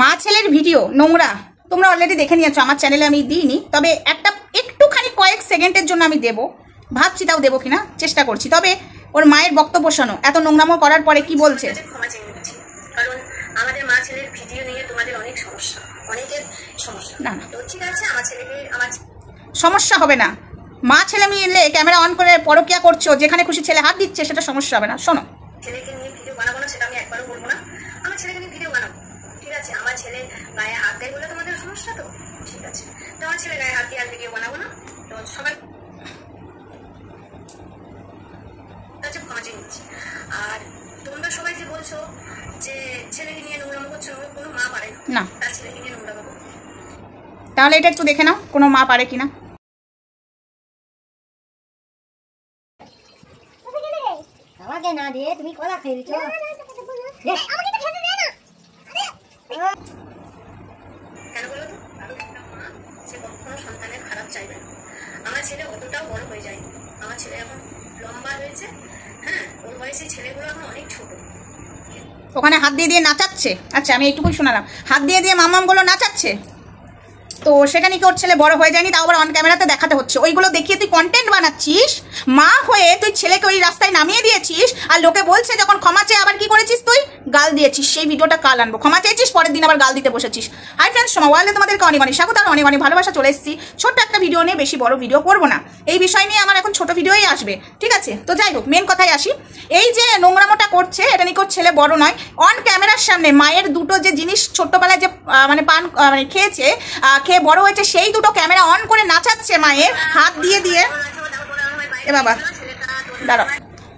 মা ছেলের ভিডিও নোংরা তোমরা অলরেডি দেখে নিয়েছো, আমার চ্যানেলে আমি দিইনি, তবে একটা একটুখানি কয়েক সেকেন্ডের জন্য আমি দেবো, ভাবছি তাও দেবো কিনা, চেষ্টা করছি। তবে ওর মায়ের বক্তব্য শোনো, এত নোংরামো করার পরে কি বলছে। ক্ষমা চেয়ে নিচ্ছি, কারণ আমাদের মা ছেলের ভিডিও নিয়ে তোমাদের অনেক সমস্যা, অনেকের সমস্যা। না তো ঠিক আছে, আমার ছেলেকে আমার সমস্যা হবে না। মা ছেলে মিলে ক্যামেরা অন করে পরকিয়া করছো, যেখানে খুশি ছেলে হাত দিচ্ছে, সেটা সমস্যা হবে না। শোনো, ছেলেকে নিয়ে ভিডিও বানাবো না সেটা আমি একবারও বলবো না, আমার ছেলেকে নিয়ে ভিডিও বানাবো। ঠিক আছে, আমার ছেলে গায়ে হাত দেয় বলে তোমাদের সমস্যা, তো ঠিক আছে, তো আমার ছেলে গায়ে হাত দিয়ে আর ভিডিও বানাবো না। তো সবাই ক্ষমা চেয়ে নিচ্ছি। আর তোমরা সবাই যে বলছো যে ছেলেকে নিয়ে নোংরামো করছো, কোনো মা পারে না তার ছেলেকে নিয়ে নোংরামো করতে, তাহলে এটা একটু দেখে নাও কোনো মা পারে কিনা। আমাকে না দিয়ে তুমি কলা খেয়ে দিচ্ছ। কেন বলো তো? কারণ একটা মা সে কখনো সন্তানের খারাপ চাইবে না। আমার ছেলে অতটাও বড় হয়ে যায়, আমার ছেলে এখন লম্বা হয়েছে, হ্যাঁ, ওর বয়সী ছেলেগুলো এখন অনেক ছোট। ওখানে হাত দিয়ে দিয়ে নাচাচ্ছে, আচ্ছা আমি এইটুকুই শোনালাম, হাত দিয়ে দিয়ে মামামগুলো নাচাচ্ছে, তো সেখানে কি ওর ছেলে বড় হয়ে যায়নি, তাও আবার অন ক্যামেরাতে দেখাতে হচ্ছে। ওইগুলো দেখিয়ে তুই কন্টেন্ট বানাচ্ছিস, মা হয়ে তুই ছেলেকে ওই রাস্তায় নামিয়ে দিয়েছিস, আর লোকে বলছে যখন ক্ষমা চেয়ে আবার কি করেছিস, তুই গাল দিয়েছিস। সেই ভিডিওটা কাল আনবো, ক্ষমা চেয়েছিস, পরের দিন আবার গাল দিতে বসেছিস। হাই ফ্রেন্ডস, সময় ওয়ার্ল্ডে তোমাদেরকে অনেক অনেক স্বাগত আর অনেক অনেক ভালোবাসা। চলে এসেছি ছোট্ট একটা ভিডিও নিয়ে, বেশি বড় ভিডিও করবো না, এই বিষয় নিয়ে আমার এখন ছোট ভিডিওই আসবে, ঠিক আছে। তো যাই হোক, মেন কথায় আসি। এই যে নোংরামোটা করছে, এটা নিয়ে ওর ছেলে বড় নয়, অন ক্যামেরার সামনে মায়ের দুটো যে জিনিস ছোট্টবেলায় যে মানে পান মানে খেয়েছে, খেয়ে বড় হয়েছে, সেই দুটো ক্যামেরা অন করে নাচাচ্ছে মায়ের হাত দিয়ে দিয়ে। এ বাবা দাঁড়াও,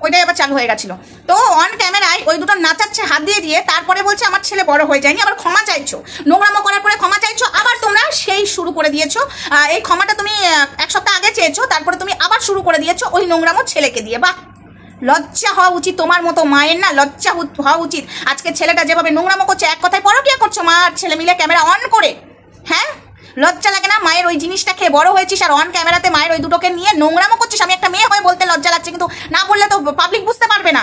ওইটাই আবার চালু হয়ে গেছিল। তো অন ক্যামেরায় ওই দুটো নাচাচ্ছে হাত দিয়ে দিয়ে, তারপরে বলছে আমার ছেলে বড় হয়ে যায়নি, আবার ক্ষমা চাইছো, নোংরামো করার পরে ক্ষমা চাইছো, আবার তোমরা সেই শুরু করে দিয়েছো। এই ক্ষমাটা তুমি এক সপ্তাহ আগে চেয়েছো, তারপরে তুমি আবার শুরু করে দিয়েছো ওই নোংরামো ছেলেকে দিয়ে। বাহ, লজ্জা হওয়া উচিত তোমার মতো মায়ের, না লজ্জা হওয়া উচিত। আজকে ছেলেটা যেভাবে নোংরামো করছে, এক কথায় পরকিয়া করছো মা আর ছেলে মিলে ক্যামেরা অন করে, হ্যাঁ লজ্জা লাগে না? মায়ের ওই জিনিসটা খেয়ে বড় হয়েছিস আর অন ক্যামেরাতে মায়ের ওই দুটোকে নিয়ে নোংরামো করছিস। আমি একটা মেয়ে হয়ে বলতে লজ্জা লাগছে, কিন্তু না বললে তো পাবলিক বুঝতে পারবে না,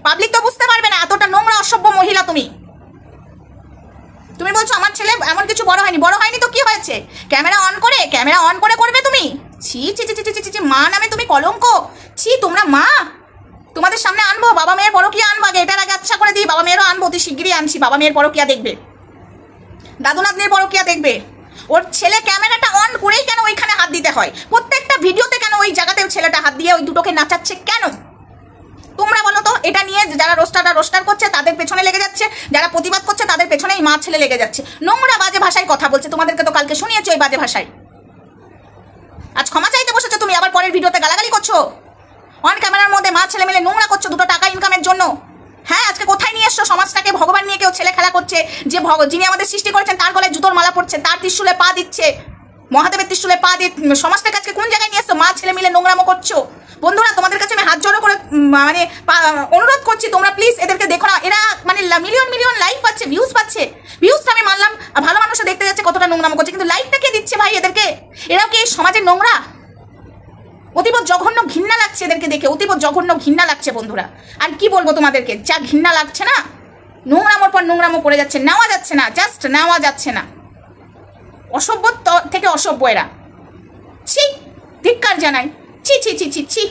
পাবলিক তো বুঝতে পারবে না এতটা নোংরা অসভ্য মহিলা তুমি। তুমি বলছো আমার ছেলে এমন কিছু বড় হয়নি, বড় হয়নি তো কি হয়েছে? ক্যামেরা অন করে করবে তুমি? ছি ছি ছি ছি ছি, মা নামে তুমি কলঙ্ক। ছি, তোমরা মা, তোমাদের সামনে আনবো বাবা মেয়ের পরকিয়া আনবো, এটার আগে আচ্ছা করে দিই, বাবা মেয়েরও আনবো, অতি শিগগিরই আনছি। বাবা মেয়ের পরকিয়া দেখবে, দাদু নাতনির পরকিয়া দেখবে। ওর ছেলে ক্যামেরাটা অন করেই কেন ওইখানে হাত দিতে হয়? প্রত্যেকটা ভিডিওতে কেন ওই জায়গাতে ছেলেটা হাত দিয়ে ওই দুটোকে নাচাচ্ছে কেন? তোমরা বলো তো। এটা নিয়ে যারা রোস্টার করছে তাদের পেছনে লেগে যাচ্ছে, যারা প্রতিবাদ করছে তাদের পেছনেই মা ছেলে লেগে যাচ্ছে, নোংরা বাজে ভাষায় কথা বলছে। তোমাদেরকে তো কালকে শুনিয়েছি ওই বাজে ভাষায়, আজ ক্ষমা চাইতে বসেছো তুমি, আবার পরের ভিডিওতে গালাগালি করছো। অন ক্যামেরার মধ্যে মা ছেলে মিলে নোংরা করছো দুটো টাকা ইনকামের জন্য। হ্যাঁ, আজকে কোথায় নিয়ে এসছো সমাজটাকে? ভগবান নিয়ে কেউ ছেলে খেলা করছে, যে যিনি আমাদের সৃষ্টি করেছেন তার গলায় জুতোর মালা পড়ছে, তার ত্রিশূলে পা দিচ্ছে, মহাদেবের ত্রিশূলে পা দিয়ে সমাজটাকে আজকে কোন জায়গায় নিয়ে এসছো? মা ছেলে মিলে নোংরামো করছো। বন্ধুরা, তোমাদের কাছে আমি হাত জড়ো করে মানে অনুরোধ করছি, তোমরা প্লিজ এদেরকে দেখো না। এরা মানে মিলিয়ন মিলিয়ন লাইক পাচ্ছে, ভিউজ পাচ্ছে। ভিউজটা আমি মানলাম, ভালো মানুষও দেখতে যাচ্ছে কতটা নোংরামো করছে, কিন্তু লাইকটা কে দিচ্ছে ভাই এদেরকে? এরাও কি এই সমাজের নোংরা? অতীব জঘন্য ঘৃণা লাগছে এদেরকে দেখে, অতীব জঘন্য ঘৃণা লাগছে বন্ধুরা। আর কি বলবো তোমাদেরকে, যা ঘৃণা লাগছে না, নোংরামোর পর নোংরামো করে যাচ্ছে, নেওয়া যাচ্ছে না, জাস্ট নেওয়া যাচ্ছে না। অসভ্য থেকে অসভ্য এরা, ছি, ধিক্কার জানাই, ছি ছি ছি ছি ছি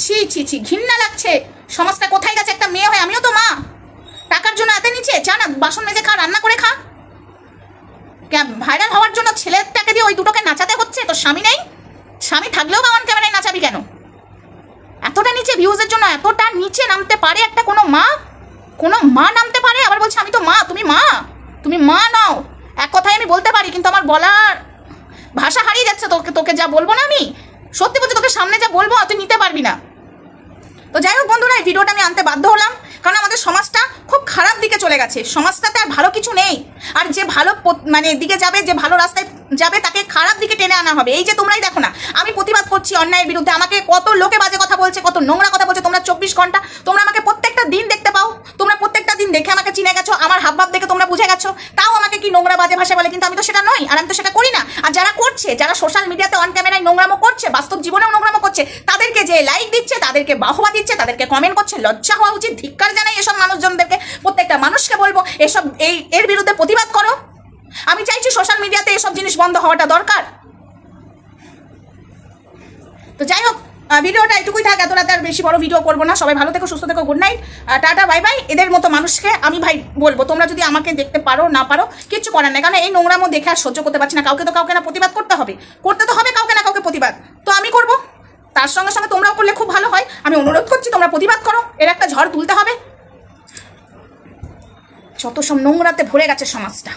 ছি ছি ছি, ঘৃণা লাগছে। সমাজটা কোথায় গেছে? একটা মেয়ে হয়, আমিও তো মা, টাকার জন্য এত নিচে? চা না, বাসন মেজে খা, রান্না করে খা। ভাইরাল হওয়ার জন্য ছেলেটাকে দিয়ে ওই দুটোকে নাচাতে হচ্ছে? তো স্বামী নেই? স্বামী থাকলেও বা অন ক্যামেরায় নাচাবি কেন? এতটা নিচে ভিউজের জন্য এতটা নিচে নামতে পারে একটা কোনো মা নামতে পারে? আবার বলছে আমি তো মা। তুমি মা নাও, এক কথায় আমি বলতে পারি, কিন্তু আমার বলার ভাষা হারিয়ে যাচ্ছে। তোকে যা বলবো না, আমি সত্যি বলছি, তোকে সামনে যা বলবো তুই নিতে পারবি না। তো যাই হোক বন্ধুরা, এই ভিডিওটা আমি আনতে বাধ্য হলাম, কারণ আমাদের সমাজটা খুব খারাপ দিকে চলে গেছে। সমাজটাতে আর ভালো কিছু নেই, আর যে ভালো মানে দিকে যাবে, যে ভালো রাস্তায় যাবে, তাকে খারাপ দিকে টেনে আনা হবে। এই যে তোমরাই দেখো না, আমি প্রতিবাদ করছি অন্যায়ের বিরুদ্ধে, আমাকে কত লোকে বাজে কথা বলছে, কত নোংরা কথা বলছে। তোমরা 24 ঘন্টা, তোমরা আমাকে প্রত্যেকটা দিন দেখতে পাও, তোমরা প্রত্যেকটা দিন দেখে আমাকে চিনে গেছো, আমার হাবভাব দেখে তোমরা বুঝে গেছো, তাও আমাকে কি নোংরা বাজে ভাষা বলে, কিন্তু আমি তো সেটা নই, আর আমি তো সেটা করি না। আর যারা করছে, যারা সোশ্যাল মিডিয়াতে অন ক্যামেরায় নোংরামো করছে, বাস্তব জীবনেও নোংরামো করছে, তাদেরকে যে লাইক দিচ্ছে, তাদেরকে বাহবা দিচ্ছে, তাদেরকে কমেন্ট করছে, লজ্জা হওয়া উচিত। ধিক্কার জানাই এসব মানুষজনদেরকে। প্রত্যেকটা মানুষকে বলবো এসব এর বিরুদ্ধে প্রতিবাদ করো। আমি চাইছি সোশ্যাল মিডিয়াতে এসব জিনিস বন্ধ হওয়াটা দরকার। তো যাই হোক, ভিডিওটা এটুকুই থাক, এত রাতে আর বেশি বড় ভিডিও করবো না। সবাই ভালো থেকো, সুস্থ থেকো, good night, tata, bye bye. এদের মতো মানুষকে আমি ভাই বলবো, তোমরা যদি আমাকে দেখতে পারো না পারো কিচ্ছু করার নেই, কারণ এই নোংরামো দেখে আর সহ্য করতে পারছি না। কাউকে তো কাউকে না প্রতিবাদ করতে হবে, করতে তো হবে কাউকে না কাউকে প্রতিবাদ। তো আমি করব, তার সঙ্গে সঙ্গে তোমরাও করলে খুব ভালো হয়। আমি অনুরোধ করছি তোমরা প্রতিবাদ করো, এর একটা ঝড় তুলতে হবে। যত সব নোংরাতে ভরে গেছে সমাজটা।